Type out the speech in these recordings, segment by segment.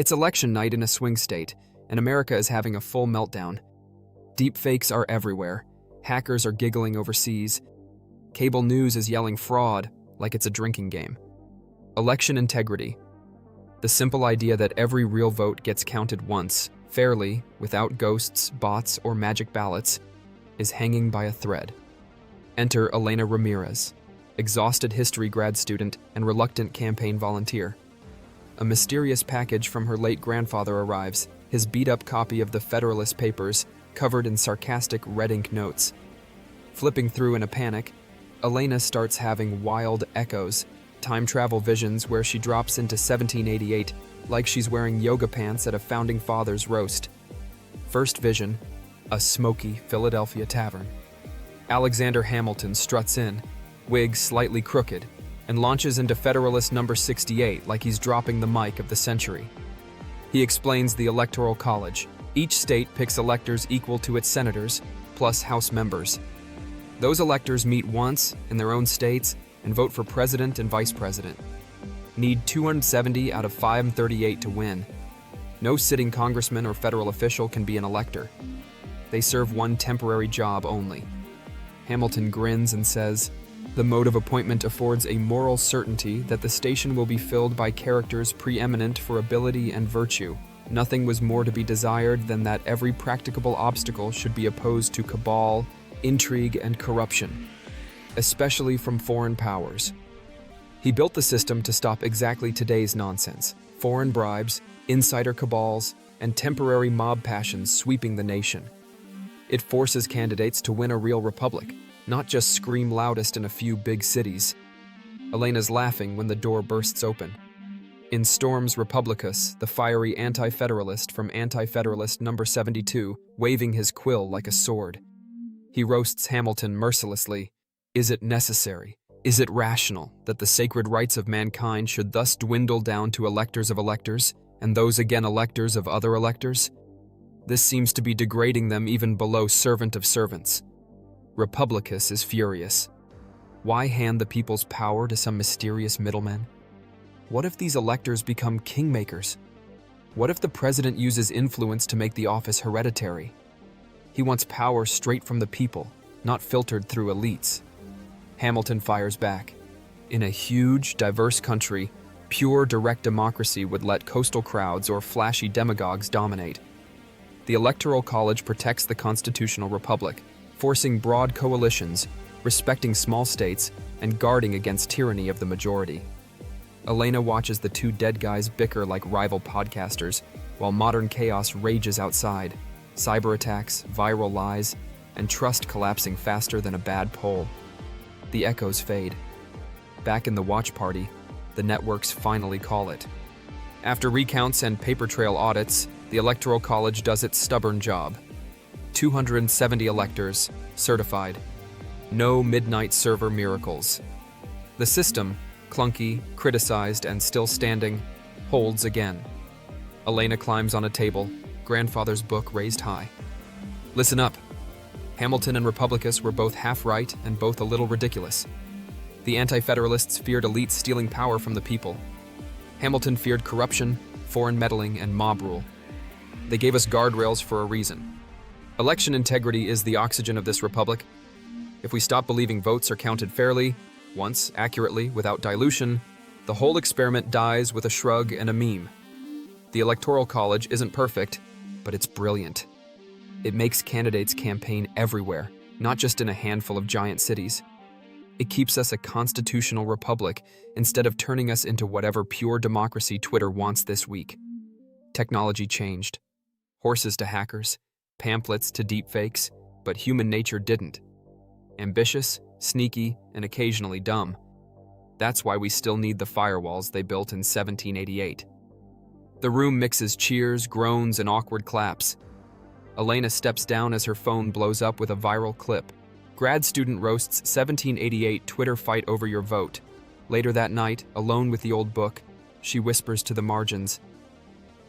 It's election night in a swing state, and America is having a full meltdown. Deepfakes are everywhere. Hackers are giggling overseas. Cable news is yelling fraud like it's a drinking game. Election integrity. The simple idea that every real vote gets counted once, fairly, without ghosts, bots, or magic ballots, is hanging by a thread. Enter Elena Ramirez, exhausted history grad student and reluctant campaign volunteer. A mysterious package from her late grandfather arrives, his beat-up copy of the Federalist Papers, covered in sarcastic red ink notes. Flipping through in a panic, Elena starts having wild echoes, time travel visions where she drops into 1788 like she's wearing yoga pants at a founding father's roast. First vision, a smoky Philadelphia tavern. Alexander Hamilton struts in, wig slightly crooked, and launches into Federalist number 68 like he's dropping the mic of the century. He explains the Electoral College. Each state picks electors equal to its senators, plus House members. Those electors meet once in their own states and vote for president and vice president. Need 270 out of 538 to win. No sitting congressman or federal official can be an elector. They serve one temporary job only. Hamilton grins and says, "The mode of appointment affords a moral certainty that the station will be filled by characters preeminent for ability and virtue. Nothing was more to be desired than that every practicable obstacle should be opposed to cabal, intrigue, and corruption, especially from foreign powers." He built the system to stop exactly today's nonsense: foreign bribes, insider cabals, and temporary mob passions sweeping the nation. It forces candidates to win a real republic, not just scream loudest in a few big cities. Elena's laughing when the door bursts open. In storms Republicus, the fiery anti-federalist from anti-federalist number 72, waving his quill like a sword. He roasts Hamilton mercilessly. Is it necessary? Is it rational that the sacred rights of mankind should thus dwindle down to electors of electors, and those again electors of other electors? This seems to be degrading them even below servant of servants. Republicus is furious. Why hand the people's power to some mysterious middleman? What if these electors become kingmakers? What if the president uses influence to make the office hereditary? He wants power straight from the people, not filtered through elites. Hamilton fires back. In a huge, diverse country, pure direct democracy would let coastal crowds or flashy demagogues dominate. The Electoral College protects the constitutional republic, forcing broad coalitions, respecting small states, and guarding against tyranny of the majority. Elena watches the two dead guys bicker like rival podcasters, while modern chaos rages outside. Cyber attacks, viral lies, and trust collapsing faster than a bad poll. The echoes fade. Back in the watch party, the networks finally call it. After recounts and paper trail audits, the Electoral College does its stubborn job. 270 electors, certified. No midnight server miracles. The system, clunky, criticized, and still standing, holds again. Elena climbs on a table, grandfather's book raised high. Listen up. Hamilton and Republicus were both half right and both a little ridiculous. The anti-federalists feared elites stealing power from the people. Hamilton feared corruption, foreign meddling, and mob rule. They gave us guardrails for a reason. Election integrity is the oxygen of this republic. If we stop believing votes are counted fairly, once, accurately, without dilution, the whole experiment dies with a shrug and a meme. The Electoral College isn't perfect, but it's brilliant. It makes candidates campaign everywhere, not just in a handful of giant cities. It keeps us a constitutional republic instead of turning us into whatever pure democracy Twitter wants this week. Technology changed. Horses to hackers, pamphlets to deepfakes, but human nature didn't. Ambitious, sneaky, and occasionally dumb. That's why we still need the firewalls they built in 1788. The room mixes cheers, groans, and awkward claps. Elena steps down as her phone blows up with a viral clip. Grad student roasts 1788 Twitter fight over your vote. Later that night, alone with the old book, she whispers to the margins,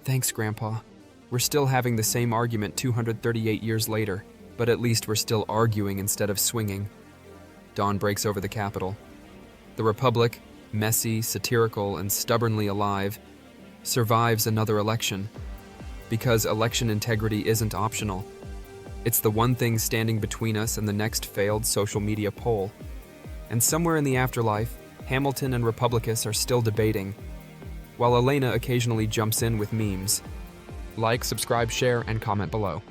"Thanks, Grandpa. We're still having the same argument 238 years later, but at least we're still arguing instead of swinging." Dawn breaks over the Capitol. The Republic, messy, satirical, and stubbornly alive, survives another election. Because election integrity isn't optional. It's the one thing standing between us and the next failed social media poll. And somewhere in the afterlife, Hamilton and Republicus are still debating, while Elena occasionally jumps in with memes. Like, subscribe, share, and comment below.